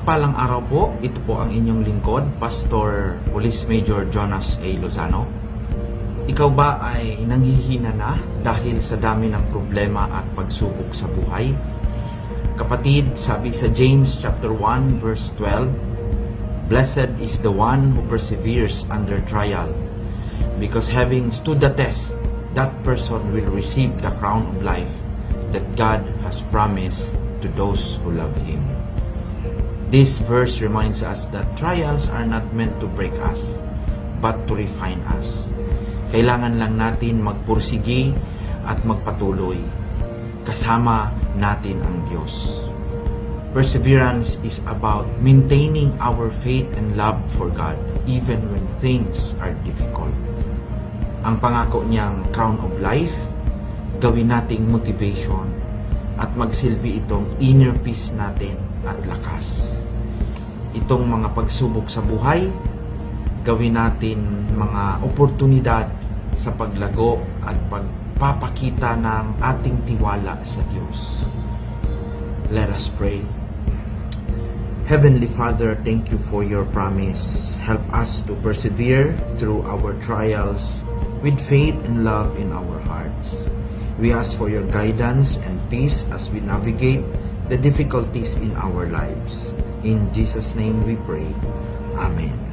Mapagpalang araw po, ito po ang inyong lingkod, Pastor Police Major Jonas A. Lozano. Ikaw ba ay nanghihina na dahil sa dami ng problema at pagsubok sa buhay? Kapatid, sabi sa James chapter 1 verse 12, "Blessed is the one who perseveres under trial, because having stood the test, that person will receive the crown of life that God has promised to those who love Him." This verse reminds us that trials are not meant to break us, but to refine us. Kailangan lang natin magpursigi at magpatuloy. Kasama natin ang Diyos. Perseverance is about maintaining our faith and love for God even when things are difficult. Ang pangako niyang crown of life, gawin nating motivation at magsilbi itong inner peace natin at lakas. Itong mga pagsubok sa buhay, gawin natin mga oportunidad sa paglago at pagpapakita ng ating tiwala sa Diyos. Let us pray. Heavenly Father, thank you for your promise. Help us to persevere through our trials with faith and love in our hearts. We ask for your guidance and peace as we navigate the difficulties in our lives. In Jesus' name we pray. Amen.